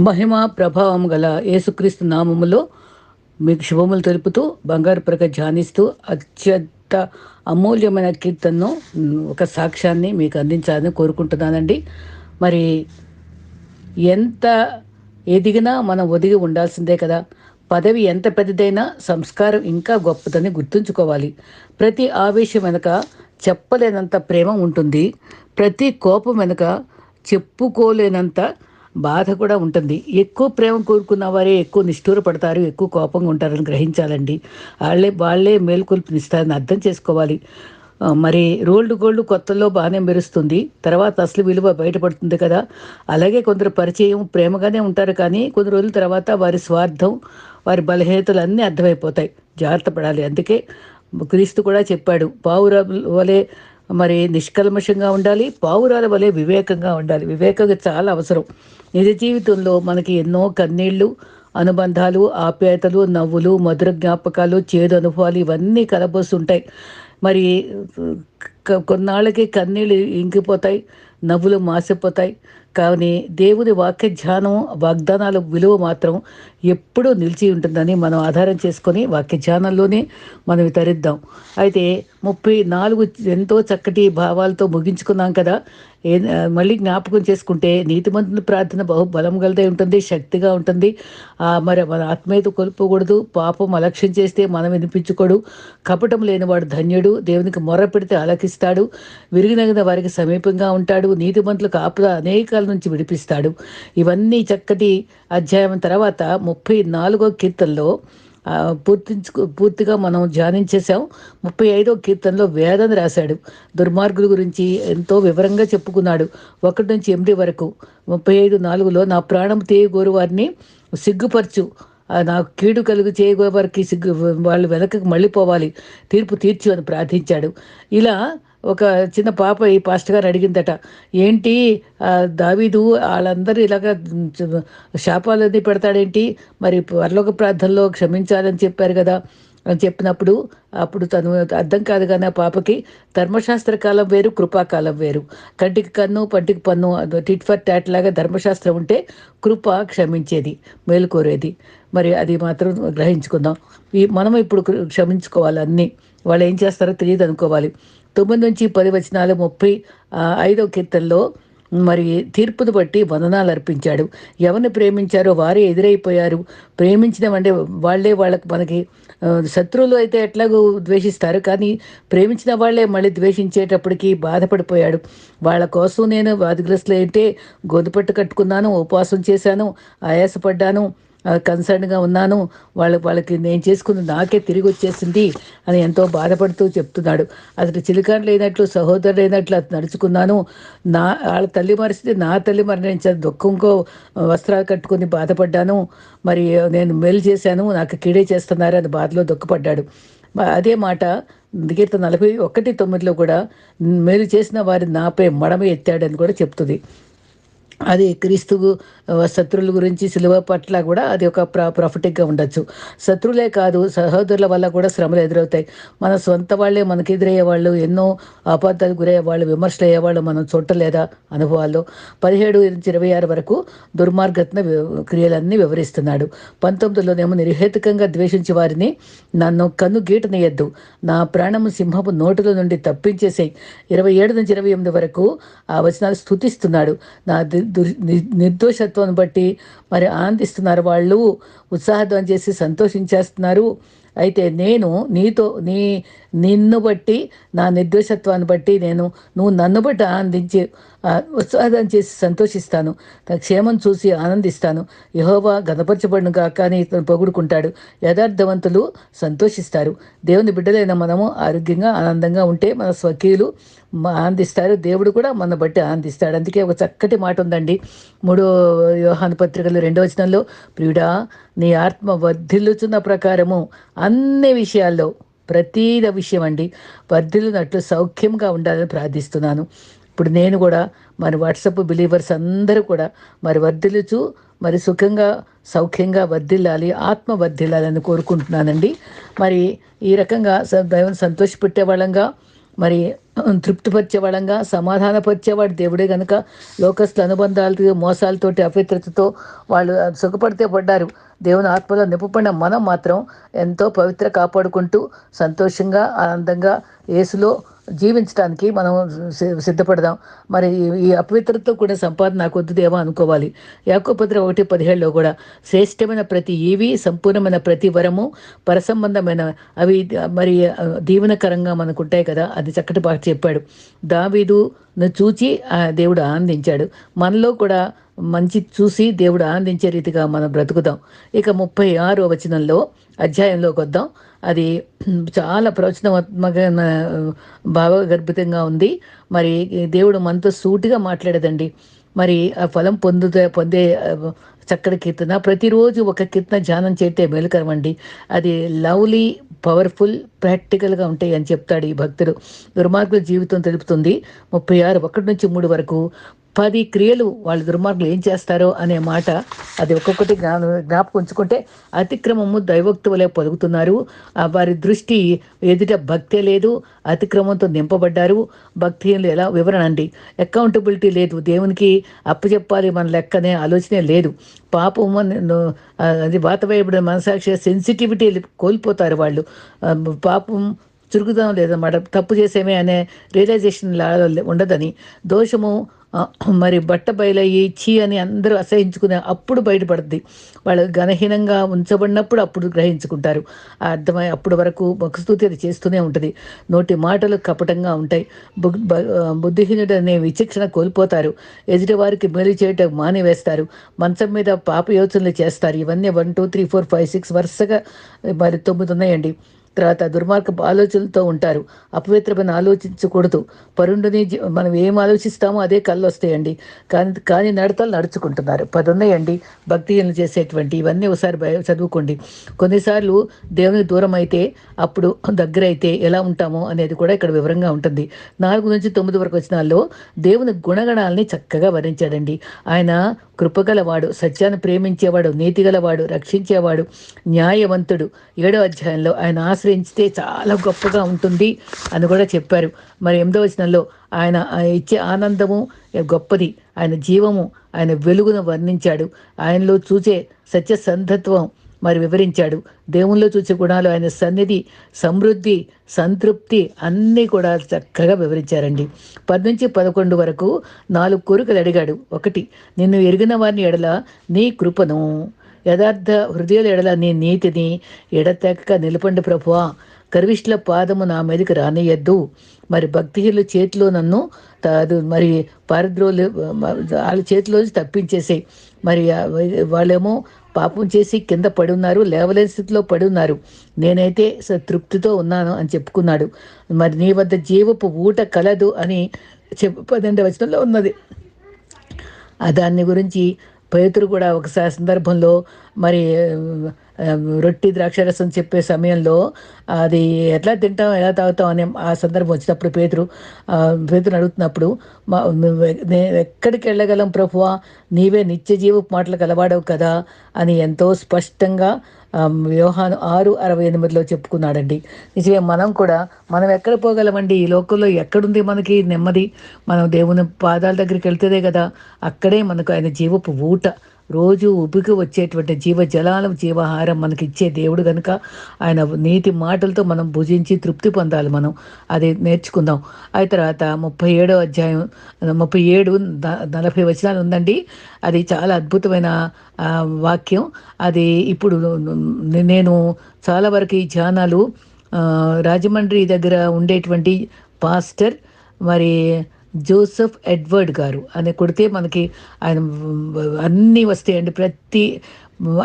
మహిమ ప్రభావం గల యేసుక్రీస్తు నామములో మీకు శుభములు తెలుపుతూ బంగారు ప్రక ధ్యానిస్తూ అత్యంత అమూల్యమైన కీర్తనను ఒక సాక్ష్యాన్ని మీకు అందించాలని కోరుకుంటున్నానండి. మరి ఎంత ఎదిగినా మనం ఒదిగి ఉండాల్సిందే కదా. పదవి ఎంత పెద్దదైనా సంస్కారం ఇంకా గొప్పదని గుర్తుంచుకోవాలి. ప్రతి ఆవేశం వెనుక చెప్పలేనంత ప్రేమ ఉంటుంది. ప్రతి కోపం వెనుక చెప్పుకోలేనంత బాధ కూడా ఉంటుంది. ఎక్కువ ప్రేమ కోరుకున్న వారే ఎక్కువ నిష్ఠూర పడతారు, ఎక్కువ కోపంగా ఉంటారని గ్రహించాలండి. వాళ్ళే మేల్కొల్పునిస్తారని అర్థం చేసుకోవాలి. మరి రోల్డ్ గోల్డ్ కొత్తలో బాగానే మెరుస్తుంది, తర్వాత అసలు విలువ బయటపడుతుంది కదా. అలాగే కొందరు పరిచయం ప్రేమగానే ఉంటారు, కానీ కొన్ని రోజుల తర్వాత వారి స్వార్థం, వారి బలహీనతలు అన్నీ అర్థమైపోతాయి. జాగ్రత్త పడాలి. అందుకే క్రీస్తు కూడా చెప్పాడు, పావురాల వలె మరి నిష్కల్మషంగా ఉండాలి, పావురాల వలె వివేకంగా ఉండాలి. వివేకంగా చాలా అవసరం. నిజ జీవితంలో మనకి ఎన్నో కన్నీళ్ళు, అనుబంధాలు, ఆప్యాయతలు, నవ్వులు, మధుర జ్ఞాపకాలు, చేదు అనుభవాలు ఇవన్నీ కలబోస్తుంటాయి. మరి కొన్నాళ్ళకి కన్నీళ్ళు ఇంకిపోతాయి, నవ్వులు మాసిపోతాయి. కానీ దేవుని వాక్య ధ్యానం, వాగ్దానాల విలువ మాత్రం ఎప్పుడూ నిలిచి ఉంటుందని మనం ఆధారం చేసుకొని వాక్య ధ్యానంలోనే మనం తరిద్దాం. అయితే 34 ఎంతో చక్కటి భావాలతో ముగించుకున్నాం కదా. మళ్ళీ జ్ఞాపకం చేసుకుంటే, నీతిమంతుని ప్రార్థన బహు బలం గలదై ఉంటుంది, శక్తిగా ఉంటుంది. మరి మన ఆత్మీయత కోల్పోకూడదు. పాపం అలక్ష్యం చేస్తే మనం వినిపించుకోడు. కపటం లేనివాడు ధన్యుడు. దేవునికి మొర్ర పెడితే ఆలకిస్తాడు. విరిగినగిన వారికి సమీపంగా ఉంటాడు. నీతిమంతులకు ఆపద అనేకాల నుంచి విడిపిస్తాడు. ఇవన్నీ చక్కటి అధ్యాయం తర్వాత 34వ కీర్తనలో పూర్తిగా మనం ధ్యానించేసాం. 35వ కీర్తనలో వేదన రాశాడు. దుర్మార్గుల గురించి ఎంతో వివరంగా చెప్పుకున్నాడు, 1 నుంచి 8 వరకు. 35:4లో నా ప్రాణం తీయగోరు వారిని సిగ్గుపరచు, నాకు కీడు కలుగు చేయగోరు వారికి వాళ్ళు వెనకకు మళ్ళీపోవాలి, తీర్పు తీర్చు అని ప్రార్థించాడు. ఇలా ఒక చిన్న పాప ఈ పాస్టర్ గారు అడిగిందట, ఏంటి దావీదు వాళ్ళందరూ ఇలాగ శాపాలన్నీ పెడతాడేంటి, మరి పరలోక ప్రార్థనలో క్షమించాలని చెప్పారు కదా అని చెప్పినప్పుడు, అప్పుడు తను అర్థం కాదు కానీ ఆ పాపకి, ధర్మశాస్త్ర కాలం వేరు, కృపాకాలం వేరు. కంటికి కన్ను పంటికి పన్ను, టిట్ ఫర్ టాట్ లాగా ధర్మశాస్త్రం ఉంటే కృప క్షమించేది, మేలు కోరేది. మరి అది మాత్రం గ్రహించుకుందాం. మనం ఇప్పుడు క్షమించుకోవాలి అన్నీ. వాళ్ళు ఏం చేస్తారో తెలియదు అనుకోవాలి. 9 నుంచి 10 వచనాలు 35వ కీర్తనలో మరి తీర్పును బట్టి వందనాలు అర్పించాడు. ఎవరిని ప్రేమించారో వారే ఎదురైపోయారు. ప్రేమించిన అంటే వాళ్ళే మనకి శత్రువులు అయితే ఎట్లాగో ద్వేషిస్తారు, కానీ ప్రేమించిన వాళ్ళే మళ్ళీ ద్వేషించేటప్పటికి బాధపడిపోయాడు. వాళ్ళ కోసం నేను వ్యాధిగ్రస్తులు అయితే గొంతుపట్టు కట్టుకున్నాను, ఉపవాసం చేశాను, ఆయాసపడ్డాను, కన్సర్న్గా ఉన్నాను, వాళ్ళకి నేను చేసుకుని నాకే తిరిగి వచ్చేసింది అని ఎంతో బాధపడుతూ చెప్తున్నాడు. అతడు చిలికారు లేనట్లు, సహోదరు లేనట్లు అతను నడుచుకున్నాను. వాళ్ళ తల్లి మరిస్తే నా తల్లి మరణించాను, దుఃఖంకో వస్త్రాలు కట్టుకుని బాధపడ్డాను. మరి నేను మేలు చేశాను, నాకు కీడే చేస్తున్నారు అని బాధలో దుఃఖపడ్డాడు. అదే మాట కీర్తన 41:9లో కూడా మేలు చేసిన వారి నాపై మడమ ఎత్తాడని కూడా చెప్తుంది. అది క్రీస్తు శత్రువుల గురించి, సిలువ పట్ల కూడా అది ఒక ప్రాఫిటిక్గా ఉండొచ్చు. శత్రువులే కాదు, సహోదరుల వల్ల కూడా శ్రమలు ఎదురవుతాయి. మన సొంత వాళ్ళే మనకు ఎదురయ్యే వాళ్ళు, ఎన్నో అపార్థాలు గురయ్యే వాళ్ళు, విమర్శలు అయ్యేవాళ్ళు మనం చూడలేదా అనుభవాల్లో. 17 నుంచి 26 వరకు దుర్మార్గత్న క్రియలన్నీ వివరిస్తున్నాడు. 19లోనేమో నిర్హేతుకంగా ద్వేషించే వారిని నన్ను కన్ను గీటనేయద్దు, నా ప్రాణము సింహపు నోటుల నుండి తప్పించేసాయి. 27 నుంచి 28 వరకు ఆ వచనాలు స్తుతిస్తున్నాడు. నా నిర్దోషత్వాన్ని బట్టి మరి ఆనందిస్తున్నారు, వాళ్ళు ఉత్సాహధ్వానం చేసి సంతోషించేస్తున్నారు. అయితే నేను నిన్ను బట్టి, నా నిర్దోషత్వాన్ని బట్టి నువ్వు నన్ను బట్టి ఆనందించి ఉత్సాహం చేసి సంతోషిస్తాను, క్షేమం చూసి ఆనందిస్తాను. యెహోవా ఘనపరచబడును గాక అని ఇతను పొగుడుకుంటాడు. యథార్థవంతులు సంతోషిస్తారు. దేవుని బిడ్డలైన మనము ఆరోగ్యంగా ఆనందంగా ఉంటే మన స్వకీయులు ఆనందిస్తారు, దేవుడు కూడా మన బట్టి ఆనందిస్తాడు. అందుకే ఒక చక్కటి మాట ఉందండి 3 యోహాను పత్రికలో 2వ వచనంలో, ప్రియుడా నీ ఆత్మ వర్ధిల్లుచున్న ప్రకారము అన్ని విషయాల్లో, ప్రతీద విషయం అండి, వర్ధిల్లునట్లు సౌఖ్యంగా ఉండాలని ప్రార్థిస్తున్నాను. ఇప్పుడు నేను కూడా మరి వాట్సాప్ బిలీవర్స్ అందరూ కూడా మరి వర్ధిల్లుచు మరి సుఖంగా సౌఖ్యంగా వర్ధిల్లాలి, ఆత్మ వర్ధిల్లాలని కోరుకుంటున్నానండి. మరి ఈ రకంగా దైవం సంతోషపెట్టే వాళ్ళంగా మరి తృప్తిపరిచేవాడంగా సమాధానపరిచేవాడు దేవుడే గనుక లోకస్తుల అనుబంధాలతో మోసాలతోటి అపవిత్రతతో వాళ్ళు సుఖపడితే పడ్డారు. దేవుని ఆత్మలో నింపబడిన మనం మాత్రం ఎంతో పవిత్ర కాపాడుకుంటూ సంతోషంగా ఆనందంగా యేసులో జీవించడానికి మనం సిద్ధపడదాం. మరి ఈ అపవిత్రతతో కూడిన సంపాదన నాకు వద్దు దేవా అనుకోవాలి. యాకోబు పత్రిక 1:17 కూడా శ్రేష్టమైన ప్రతి ఈవి సంపూర్ణమైన ప్రతి వరము పరసంబంధమైన అవి మరి దీవెనకరంగా మనకు ఉంటాయి కదా, అది చక్కటి బాగా చెప్పాడు. దావీదును చూచి దేవుడు ఆనందించాడు. మనలో కూడా మంచి చూసి దేవుడు ఆనందించే రీతిగా మనం బ్రతుకుదాం. ఇక 36వ వచనంలో అధ్యాయంలోకి వద్దాం. అది చాలా ప్రవచనాత్మకమైన భావగర్భితంగా ఉంది. మరి దేవుడు మనతో సూటిగా మాట్లాడేదండి. మరి ఆ ఫలం పొందే చక్కటి కీర్తన ప్రతిరోజు ఒక కీర్తన ధ్యానం చేస్తే మేలుకరం అండి. అది లవ్లీ, పవర్ఫుల్, ప్రాక్టికల్గా ఉంటాయి అని చెప్తాడు ఈ భక్తుడు. దుర్మార్గుల జీవితం తెలుపుతుంది. 36 1-3 వరకు 10 క్రియలు వాళ్ళ దుర్మార్గులు ఏం చేస్తారో అనే మాట అది ఒక్కొక్కటి జ్ఞాపకం ఉంచుకుంటే, అతిక్రమము దైవోక్తి వలె పలుకుతున్నారు, వారి దృష్టి ఎదుట భక్తే లేదు, అతిక్రమంతో నింపబడ్డారు. భక్తిహీనులు ఎలా వివరణ అండి. అకౌంటబిలిటీ లేదు, దేవునికి అప్పచెప్పాలి మన లెక్కనే ఆలోచనే లేదు. పాపము అది వాత వేయబడిన మనసాక్షి సెన్సిటివిటీ కోల్పోతారు వాళ్ళు. పాపం చురుకుదాం లేదన్నమాట, తప్పు చేసేమే అనే రియలైజేషన్ ఉండదని. దోషము మరి బట్ట బయలయ్యి చీ అని అందరూ అసహించుకునే అప్పుడు బయటపడుద్ది. వాళ్ళు ఘనహీనంగా ఉంచబడినప్పుడు అప్పుడు గ్రహించుకుంటారు. అర్థమై అప్పుడు వరకు ముఖస్తుతి అది చేస్తూనే ఉంటుంది. నోటి మాటలు కపటంగా ఉంటాయి. బుద్ధిహీనుడు అనే విచక్షణ కోల్పోతారు. ఎదుటి వారికి మేలు చేయటం మానివేస్తారు. మంచం మీద పాప యోచనలు చేస్తారు. ఇవన్నీ 1 2 3 4 5 6 వరుసగా మరి 9 ఉన్నాయండి. తర్వాత దుర్మార్గపు ఆలోచనలతో ఉంటారు. అపవిత్రమైన ఆలోచించకూడదు. పరుండుని మనం ఏం ఆలోచిస్తామో అదే కళ్ళు వస్తాయండి. కానీ నడతలు నడుచుకుంటున్నారు. 10 ఉన్నాయండి భక్తిహీనలు చేసేటువంటి. ఇవన్నీ ఒకసారి చదువుకోండి. కొన్నిసార్లు దేవునికి దూరం అయితే అప్పుడు దగ్గర అయితే ఎలా ఉంటామో అనేది కూడా ఇక్కడ వివరంగా ఉంటుంది. 4-9 వరకు వచనాల్లో దేవుని గుణగణాలని చక్కగా వర్ణించాడండి. ఆయన కృపగలవాడు, సత్యాన్ని ప్రేమించేవాడు, నీతిగలవాడు, రక్షించేవాడు, న్యాయవంతుడు. 7వ అధ్యాయంలో ఆయన ఆశ్రయించితే చాలా గొప్పగా ఉంటుంది అని కూడా చెప్పారు. మరి 8వ వచనంలో ఆయన ఇచ్చే ఆనందము గొప్పది, ఆయన జీవము, ఆయన వెలుగును వర్ణించాడు. ఆయనలో చూచే సత్యసంధత్వం మరి వివరించాడు. దేవుల్లో చూసే గుణాలు, ఆయన సన్నిధి, సమృద్ధి, సంతృప్తి అన్నీ కూడా చక్కగా వివరించారండి. 10-11 వరకు 4 కోరికలు అడిగాడు. 1, నిన్ను ఎరిగిన వారిని ఎడల నీ కృపను, యథార్థ హృదయాల ఎడల నీ నీతిని ఎడతెక్క నిలపండి ప్రభువా. గర్విష్ఠుల పాదము నా మీదకి రానియద్దు. మరి భక్తిహీనుల చేతిలో నన్ను మరి పారద్రోలు వాళ్ళ చేతిలోంచి తప్పించేసాయి. మరి వాళ్ళేమో పాపం చేసి కింద పడి ఉన్నారు, లేవలేని స్థితిలో పడి ఉన్నారు. నేనైతే తృప్తితో ఉన్నాను అని చెప్పుకున్నాడు. మరి నీ వద్ద జీవపు ఊట కలదు అని 12వ వచనంలో ఉన్నది. దాన్ని గురించి పేతురు కూడా ఒకసారి సందర్భంలో మరి రొట్టి ద్రాక్షరసం చెప్పే సమయంలో అది ఎట్లా తింటాం ఎలా తాగుతాం అనే ఆ సందర్భం వచ్చినప్పుడు పేతురు అడుగుతున్నప్పుడు ఎక్కడికి వెళ్ళగలం ప్రభువా, నీవే నిత్య జీవపు మాటలు కలవాడవు కదా అని ఎంతో స్పష్టంగా యోహాను 6:68 చెప్పుకున్నాడండి. నిజమే, మనం ఎక్కడ పోగలమండి? ఈ లోకంలో ఎక్కడుంది మనకి నెమ్మది? మనం దేవుని పాదాల దగ్గరికి వెళ్తేదే కదా అక్కడే మనకు ఆయన జీవపు ఊట, రోజు ఉబికి వచ్చేటువంటి జీవజలాలం, జీవాహారం మనకి ఇచ్చే దేవుడు కనుక ఆయన నీతి మాటలతో మనం భుజించి తృప్తి పొందాలి. మనం అది నేర్చుకుందాం. ఆ తర్వాత 37వ అధ్యాయం 37-40 వచనాలు ఉందండి. అది చాలా అద్భుతమైన వాక్యం. అది ఇప్పుడు నేను చాలా వరకు ఈ ధ్యానాలు రాజమండ్రి దగ్గర ఉండేటువంటి పాస్టర్ మరి జోసెఫ్ ఎడ్వర్డ్ గారు అని కొడితే మనకి ఆయన అన్నీ వస్తాయండి. ప్రతి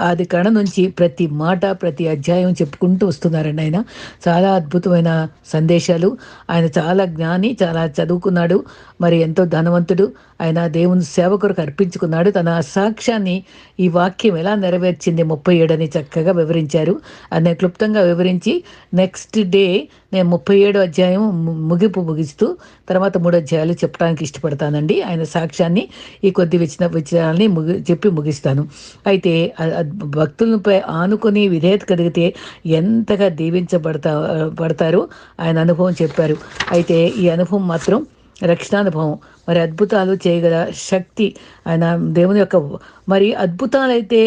ఆది కణ నుంచి ప్రతి మాట, ప్రతి అధ్యాయం చెప్పుకుంటూ వస్తున్నారండి. ఆయన చాలా అద్భుతమైన సందేశాలు. ఆయన చాలా జ్ఞాని, చాలా చదువుకున్నాడు, మరి ఎంతో ధనవంతుడు. ఆయన దేవుని సేవ కొరకు అర్పించుకున్నాడు. తన సాక్ష్యాన్ని ఈ వాక్యం ఎలా నెరవేర్చింది 37 అని చక్కగా వివరించారు. ఆయన క్లుప్తంగా వివరించి నెక్స్ట్ డే నేను 37 అధ్యాయం ముగింపు ముగిస్తూ తర్వాత 3 అధ్యాయాలు చెప్పడానికి ఇష్టపడతానండి. ఆయన సాక్ష్యాన్ని ఈ కొద్ది విషయాల్ని చెప్పి ముగిస్తాను. అయితే భక్తులపై ఆనుకొని విధేయత కలిగితే ఎంతగా పడతారో ఆయన అనుభవం చెప్పారు. అయితే ఈ అనుభవం మాత్రం రక్షణానుభవం. మరి అద్భుతాలు చేయగల శక్తి ఆయన దేవుని యొక్క మరి అద్భుతాలైతే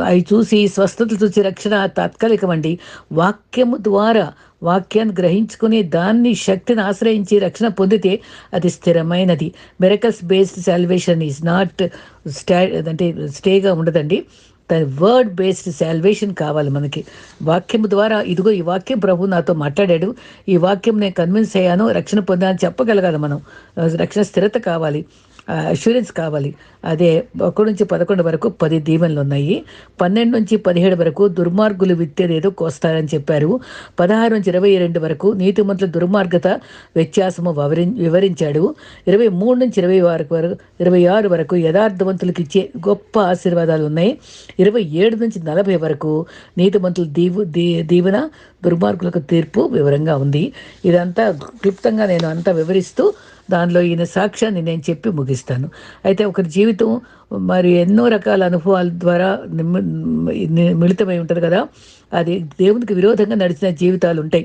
అవి చూసి స్వస్థతలు చూసి రక్షణ తాత్కాలికమండి. వాక్యము ద్వారా వాక్యాన్ని గ్రహించుకుని దాన్ని శక్తిని ఆశ్రయించి రక్షణ పొందితే అది స్థిరమైనది. Miracles based salvation is not అంటే స్టేగా ఉండదండి. దాని వర్డ్ బేస్డ్ సాల్వేషన్ కావాలి మనకి. వాక్యం ద్వారా ఇదిగో ఈ వాక్యం ప్రభు నాతో మాట్లాడాడు, ఈ వాక్యం నేను కన్విన్స్ అయ్యాను, రక్షణ పొందాలని చెప్పగలగాలి మనం. రక్షణ స్థిరత కావాలి, అష్యూరెన్స్ కావాలి. అదే 1 నుంచి 11 వరకు 10 దీవెనలు ఉన్నాయి. 12 నుంచి 17 వరకు దుర్మార్గులు విత్తేదేదో కోస్తారని చెప్పారు. 16 నుంచి 22 వరకు నీతిమంతుల దుర్మార్గత వ్యత్యాసము వివరించాడు. 23 నుంచి 26 వరకు యథార్థవంతులకు ఇచ్చే గొప్ప ఆశీర్వాదాలు ఉన్నాయి. 27 నుంచి 40 వరకు నీతిమంతుల దీవెన, దుర్మార్గులకు తీర్పు వివరంగా ఉంది. ఇదంతా క్లుప్తంగా నేను అంతా వివరిస్తూ దానిలో ఈయన సాక్ష్యాన్ని నేను చెప్పి ముగిస్తాను. అయితే ఒకరి జీవితం మరి ఎన్నో రకాల అనుభవాల ద్వారా మిళితమై ఉంటుంది కదా. అది దేవునికి విరోధంగా నడిచిన జీవితాలు ఉంటాయి.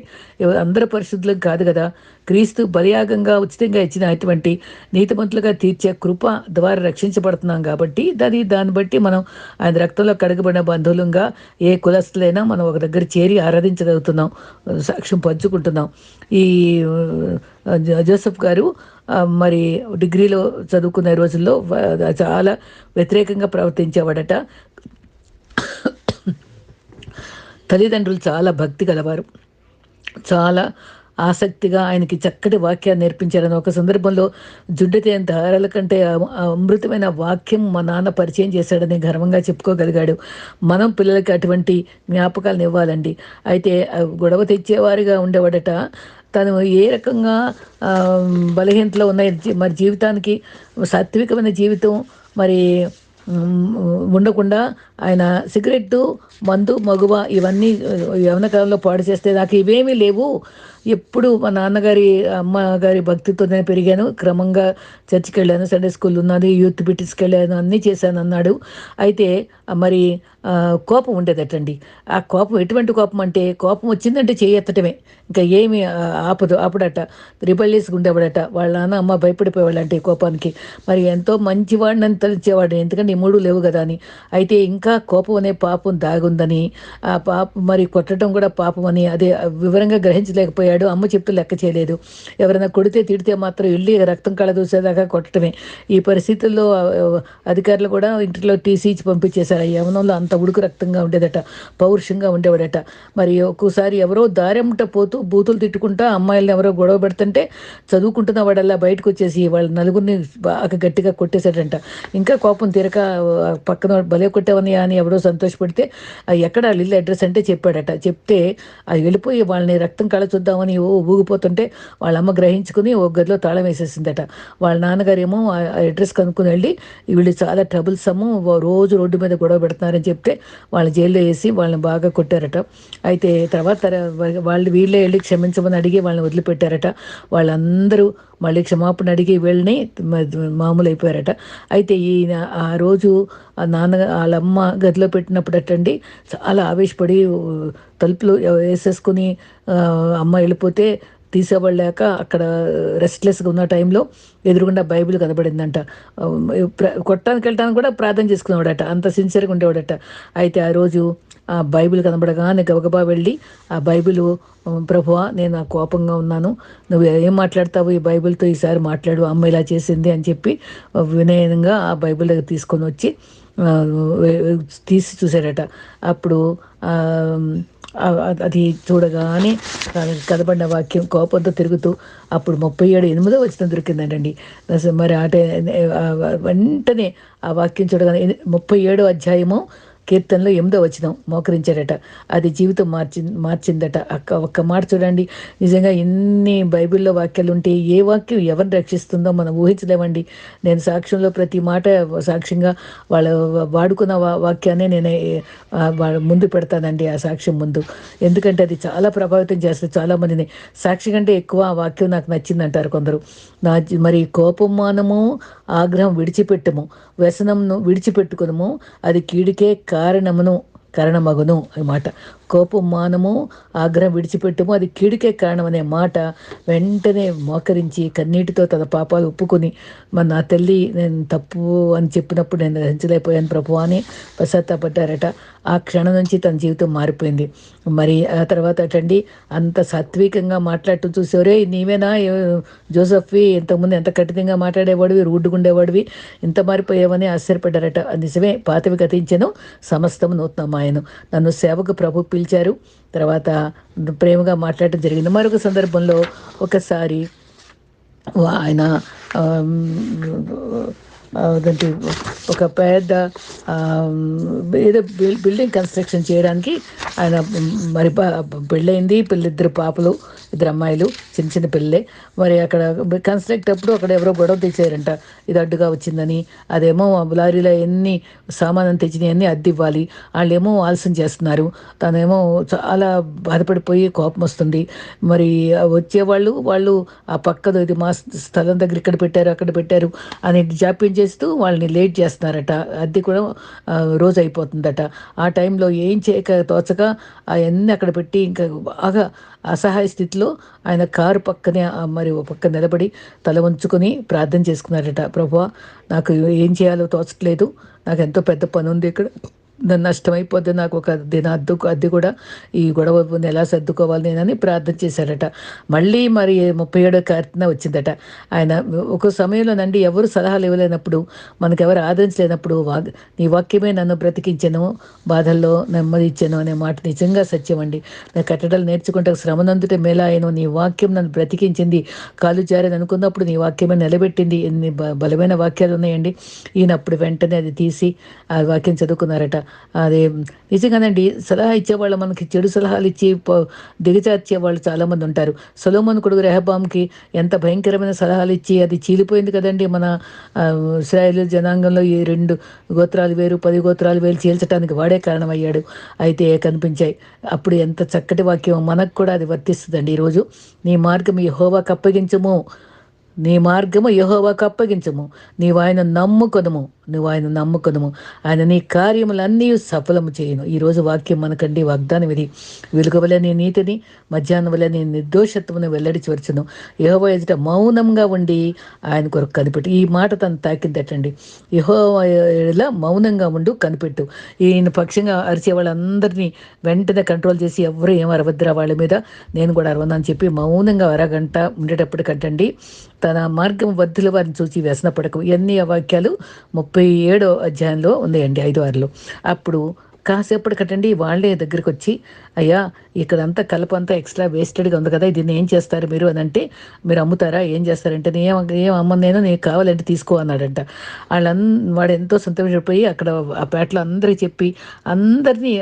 అందరూ పరిశుద్ధులకు కాదు కదా. క్రీస్తు బలియాగంగా ఉచితంగా ఇచ్చిన అటువంటి నీతిమంతులుగా తీర్చే కృప ద్వారా రక్షించబడుతున్నాం కాబట్టి దాన్ని బట్టి మనం ఆయన రక్తంలో కడగబడిన బంధువులుగా ఏ కులస్తులైనా మనం ఒక దగ్గర చేరి ఆరాధించగలుగుతున్నాం, సాక్ష్యం పంచుకుంటున్నాం. ఈ జోసెఫ్ గారు మరి డిగ్రీలో చదువుకునే రోజుల్లో చాలా వ్యతిరేకంగా ప్రవర్తించేవాడట. తల్లిదండ్రులు చాలా భక్తి గలవారు, చాలా ఆసక్తిగా ఆయనకి చక్కటి వాక్యాన్ని నేర్పించారని ఒక సందర్భంలో జుడ్డతేన ధారల కంటే అమృతమైన వాక్యం మా నాన్న పరిచయం చేశాడని గర్వంగా చెప్పుకోగలిగాడు. మనం పిల్లలకి అటువంటి జ్ఞాపకాలను ఇవ్వాలండి. అయితే గొడవ తెచ్చేవారిగా ఉండేవాడట. తను ఏ రకంగా బలహీనతలో ఉన్న మరి జీవితానికి సాత్వికమైన జీవితం మరి ఉండకుండా ఆయన సిగరెట్టు, మందు, మగువ ఇవన్నీ యవ్వన కాలంలో పాడు చేస్తే నాకు ఇవేమీ లేవు, ఎప్పుడు మా నాన్నగారి అమ్మగారి భక్తితో నేను పెరిగాను, క్రమంగా చర్చికి వెళ్ళాను, సండే స్కూల్ ఉన్నది, యూత్ బిటిస్కి వెళ్ళాను, అన్నీ చేశాను అన్నాడు. అయితే మరి కోపం ఉండేదటండి. ఆ కోపం ఎటువంటి కోపం అంటే కోపం వచ్చిందంటే చేయెత్తటమే, ఇంకా ఏమి ఆపడట. రిబల్లియస్గా ఉండేవాడట. వాళ్ళ నాన్న అమ్మ భయపడిపోయేవాళ్ళు అంటే కోపానికి. మరి ఎంతో మంచివాడిని అని తలిచేవాడు, ఎందుకంటే ఈ 3 లేవు కదా అని. అయితే ఇంకా కోపం అనే పాపం దాగుందని, ఆ పాపం మరి కొట్టడం కూడా పాపం అని అదే వివరంగా గ్రహించలేకపోయాడు. అమ్మ చెప్తూ లెక్క చేయలేదు. ఎవరైనా కొడితే తిడితే మాత్రం వెళ్ళి రక్తం కళ దూసేదాకా కొట్టడమే. ఈ పరిస్థితుల్లో అధికారులు కూడా ఇంటిలో టీసీ ఇచ్చి పంపించేశారు. ఆ యవనంలో అంత ఉడుకు రక్తంగా ఉండేదట, పౌరుషంగా ఉండేవాడట. మరి ఒక్కోసారి ఎవరో దారెమ్మట పోతూ బూతులు తిట్టుకుంటా అమ్మాయిలను ఎవరో గొడవ పెడుతుంటే చదువుకుంటున్న వాడల్లా బయటకు వచ్చేసి వాళ్ళ నలుగురిని బాగా గట్టిగా కొట్టేశాడంట. ఇంకా కోపం తీరక పక్కన భలే కొట్టావని అని ఎవరో సంతోషపడితే ఎక్కడ వాళ్ళ ఇల్లు అడ్రస్ అంటే చెప్పాడట. చెప్తే అది వెళ్ళిపోయి వాళ్ళని రక్తం కళ చూద్దామని ఊగిపోతుంటే వాళ్ళ అమ్మ గ్రహించుకుని ఒక గదిలో తాళం వేసేసిందట. వాళ్ళ నాన్నగారేమో ఆ అడ్రస్ కనుక్కొని వెళ్ళి వీళ్ళు చాలా ట్రబుల్సము, రోజు రోడ్డు మీద గొడవ పెడుతున్నారని చెప్తే వాళ్ళని జైల్లో వేసి వాళ్ళని బాగా కొట్టారట. అయితే తర్వాత వీళ్ళే వెళ్ళి క్షమించమని అడిగి వాళ్ళని వదిలిపెట్టారట. వాళ్ళందరూ మళ్ళీ క్షమాపణ అడిగి వెళ్ళి మామూలు అయిపోయారట. అయితే ఈయన ఆ రోజు వాళ్ళమ్మ గదిలో పెట్టినప్పుడు అటండి చాలా ఆవేశపడి తలుపులు వేసేసుకుని అమ్మ వెళ్ళిపోతే తీసేవాళ్ళాక అక్కడ రెస్ట్లెస్గా ఉన్న టైంలో ఎదురుగుండా బైబిల్ కనబడిందంట. కొట్టడానికి వెళ్ళడానికి కూడా ప్రార్థన చేసుకునేవాడట, అంత సిన్సియర్గా ఉండేవాడట. అయితే ఆ రోజు ఆ బైబిల్ కనబడగానే గబగబా వెళ్ళి ఆ బైబిల్, ప్రభువా నేను కోపంగా ఉన్నాను, నువ్వు ఏం మాట్లాడతావు ఈ బైబిల్తో, ఈసారి మాట్లాడు, అమ్మ ఇలా చేసింది అని చెప్పి వినయంగా ఆ బైబిల్ దగ్గర తీసుకొని వచ్చి తీసి చూశాడట. అప్పుడు అది చూడగానే కనబడిన వాక్యం కోపంతో తిరుగుతూ అప్పుడు 37:8 వచనం దొరికిందంటండి. మరి వెంటనే ఆ వాక్యం చూడగానే 37వ అధ్యాయము కీర్తనలో 8వ వచనం మోకరించాడట. అది జీవితం మార్చిందట. ఒక్క మాట చూడండి. నిజంగా ఎన్ని బైబిల్లో వాక్యాలు ఉంటే ఏ వాక్యం ఎవరిని రక్షిస్తుందో మనం ఊహించలేమండి. నేను సాక్ష్యంలో ప్రతి మాట సాక్ష్యంగా వాళ్ళ వాడుకున్న వాక్యాన్ని నేను వాళ్ళ ముందు పెడతానండి, ఆ సాక్ష్యం ముందు. ఎందుకంటే అది చాలా ప్రభావితం చేస్తుంది చాలామందిని. సాక్షి కంటే ఎక్కువ ఆ వాక్యం నాకు నచ్చిందంటారు కొందరు. మరి కోపం మానము, ఆగ్రహం విడిచిపెట్టుము, వ్యసనంను విడిచిపెట్టుకునము, అది కీడుకే కారణమగును మాట. కోపం మానము, ఆగ్రహం విడిచిపెట్టుము, అది కీడుకే కారణం అనే మాట వెంటనే మోకరించి కన్నీటితో తన పాపాలు ఒప్పుకొని, నా తల్లి నేను తప్పు అని చెప్పినప్పుడు నేను గ్రహించలేకపోయాను ప్రభు అని పశ్చాత్తాపడ్డారట. ఆ క్షణం నుంచి తన జీవితం మారిపోయింది. మరి ఆ తర్వాత అటండి అంత సాత్వికంగా మాట్లాడుతూ చూసేవరే, నీవేనా జోసఫ్వి, ఇంతకుముందు ఎంత కఠినంగా మాట్లాడేవాడివి, రూడ్డుగా ఉండేవాడివి, ఇంత మారిపోయావని ఆశ్చర్యపడ్డారట. నిజమే, పాతవి గతించెను, సమస్తము నూతనమాయెను. నన్ను సేవకు ప్రభు పిలిచారు. తర్వాత ప్రేమగా మాట్లాడటం జరిగింది. మరొక సందర్భంలో ఒకసారి ఆయన అదంటే ఒక పెద్ద ఏదో బిల్డింగ్ కన్స్ట్రక్షన్ చేయడానికి ఆయన మరి పెళ్ళయింది, ఇద్దరు పాపలు, ఇద్దరు అమ్మాయిలు, చిన్న చిన్న పిల్లలే. మరి అక్కడ కన్స్ట్రక్ట్ అప్పుడు అక్కడ ఎవరో గొడవ తెచ్చారంట, ఇది అడ్డుగా వచ్చిందని. అదేమో లారీలో ఎన్ని సామానం తెచ్చినాయి అన్నీ అద్దె ఇవ్వాలి, వాళ్ళేమో ఆలస్యం చేస్తున్నారు. తనేమో చాలా బాధపడిపోయి కోపం వస్తుంది. మరి వాళ్ళు ఆ పక్కది ఇది మా స్థలం దగ్గర ఇక్కడ పెట్టారు అక్కడ పెట్టారు అని జాప్యం చేస్తూ వాళ్ళని లేట్ చేస్తున్నారట. అద్దె కూడా రోజు అయిపోతుందట. ఆ టైంలో ఏం చేయక తోచక అవన్నీ అక్కడ పెట్టి ఇంకా బాగా అసహాయ స్థితిలో ఆయన కారు పక్కనే మరి ఒక పక్క నిలబడి తల వంచుకొని ప్రార్థన చేసుకున్నారట. ప్రభువా, నాకు ఏం చేయాలో తోచట్లేదు, నాకు ఎంతో పెద్ద పని ఉంది ఇక్కడ, నన్ను నష్టమైపోద్ది, నాకు ఒక అద్దె కూడా, ఈ గొడవ ఎలా సర్దుకోవాలి నేనని ప్రార్థన చేశాడట. మళ్ళీ మరి 37వ కీర్తన వచ్చిందట. ఆయన ఒక సమయంలోనండి ఎవరు సలహాలు ఇవ్వలేనప్పుడు, మనకెవరు ఆదరించలేనప్పుడు నీ వాక్యమే నన్ను బ్రతికించెను, బాధల్లో నెమ్మది ఇచ్చాను అనే మాట నిజంగా సత్యం అండి. నేను కట్టడాలు నేర్చుకుంటే శ్రమనందుటే మేలాయను, నీ వాక్యం నన్ను బ్రతికించింది, కాలు జారని అనుకున్నప్పుడు నీ వాక్యమే నిలబెట్టింది. ఎన్ని బలమైన వాక్యాలు ఉన్నాయండి. ఈయనప్పుడు వెంటనే అది తీసి ఆ వాక్యం చదువుకున్నారట. అదే నిజంగానండి, సలహా ఇచ్చేవాళ్ళు మనకి చెడు సలహాలు ఇచ్చి దిగజార్చే వాళ్ళు చాలామంది ఉంటారు. సొలొమోను కొడుకు రెహబాంకి ఎంత భయంకరమైన సలహాలు ఇచ్చి అది చీలిపోయింది కదండి. మన ఇశ్రాయేలు జనాంగంలో ఈ 2 గోత్రాలు వేరు, 10 గోత్రాలు వేరు చీల్చడానికి వాడే కారణమయ్యాడు. అయితే కనిపించాయి. అప్పుడు ఎంత చక్కటి వాక్యం మనకు కూడా అది వర్తిస్తుందండి. ఈరోజు నీ మార్గం యెహోవాకు అప్పగించుము, నీ మార్గము యెహోవాకు అప్పగించము, నీవు ఆయన నమ్ముకొనుము, ఆయన నీ కార్యములన్నీ సఫలము చేయను. ఈరోజు వాక్యం మనకండి వాగ్దానం ఇది. వెలుగు వలె నీ నీతిని, మధ్యాహ్నం వలె నీ నిర్దోషత్వమును వెల్లడిచివచ్చును. యెహోవా ఎదుట మౌనంగా ఉండి ఆయన కొరకు కనిపెట్టు. ఈ మాట తను తాకిందటండి. యెహోవా మౌనంగా ఉండు, కనిపెట్టు. ఈయన పక్షంగా అరిచే వాళ్ళందరినీ వెంటనే కంట్రోల్ చేసి ఎవరు ఏం అరవద్దురా వాళ్ళ మీద, నేను కూడా అరవనని చెప్పి మౌనంగా అరగంట ఉండేటప్పుడు కంటండి తన మార్గం వద్దుల వారిని చూసి వ్యసనపడకు. ఇవన్నీ ఆ వాక్యాలు 37వ అధ్యాయంలో ఉన్నాయండి, 5-6లో. అప్పుడు కాసేపటికటండి వాళ్ళే దగ్గరికి వచ్చి, అయ్యా ఇక్కడంతా కలపంతా ఎక్స్ట్రా వేస్టెడ్గా ఉంది కదా, దీన్ని ఏం చేస్తారు మీరు అని అంటే, మీరు అమ్ముతారా, ఏం చేస్తారంటే, ఏం అమ్మను నేను, నీకు కావాలంటే తీసుకో అన్నాడంట. వాడు ఎంతో సంతోషపడిపోయి అక్కడ ఆ పేటలో అందరికీ చెప్పి అందరినీ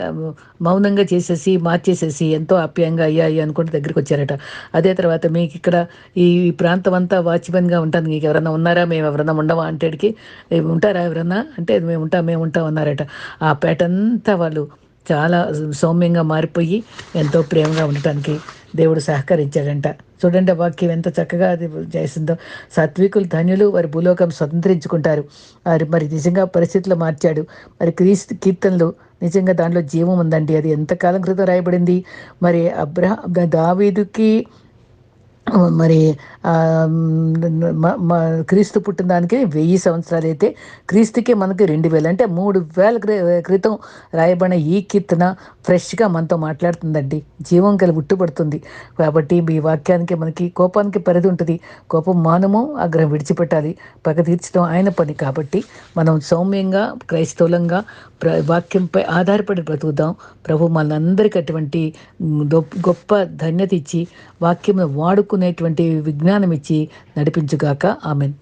మౌనంగా చేసేసి మార్చేసేసి ఎంతో ఆప్యాయంగా అయ్యా అనుకుంటూ దగ్గరికి వచ్చారట. అదే తర్వాత మీకు ఇక్కడ ఈ ప్రాంతం అంతా వాచ్మెన్గా ఉంటాను, మీకు ఎవరన్నా ఉన్నారా, మేము ఎవరన్నా ఉండవా అంటేడికి, ఉంటారా ఎవరన్నా అంటే, మేము ఉంటాం అన్నారట. ఆ పేట అంతా వాళ్ళు చాలా సౌమ్యంగా మారిపోయి ఎంతో ప్రేమగా ఉండటానికి దేవుడు సహకరించాడంట. చూడండి వాక్యం ఎంత చక్కగా అది చేసిందో. సాత్వికులు ధన్యులు, వారి భూలోకం స్వతంత్రించుకుంటారు. మరి నిజంగా పరిస్థితులు మార్చాడు. మరి క్రీస్తు కీర్తనలు నిజంగా దాంట్లో జీవం ఉందండి. అది ఎంతకాలం క్రితం రాయబడింది. మరి దావీదుకి మరి క్రీస్తు పుట్టిన దానికి 1000 సంవత్సరాలు అయితే, క్రీస్తుకే మనకి 2000 అంటే 3000 క్రితం రాయబడిన ఈ కీర్తన ఫ్రెష్గా మనతో మాట్లాడుతుందండి. జీవం కలిగి ఉట్టుపడుతుంది. కాబట్టి ఈ వాక్యానికి మనకి కోపానికి పరిధి ఉంటుంది. కోపం మానము, ఆగ్రహం విడిచిపెట్టాలి, పగ తీర్చడం ఆయన పని. కాబట్టి మనం సౌమ్యంగా క్రైస్తవులంగా వాక్యంపై ఆధారపడి బ్రతుకుదాం. ప్రభు మనందరికీ అటువంటి గొప్ప ధన్యత ఇచ్చి వాక్యం వాడుకునేటువంటి విజ్ఞానం ఇచ్చి నడిపించుగాక. ఆమెన్.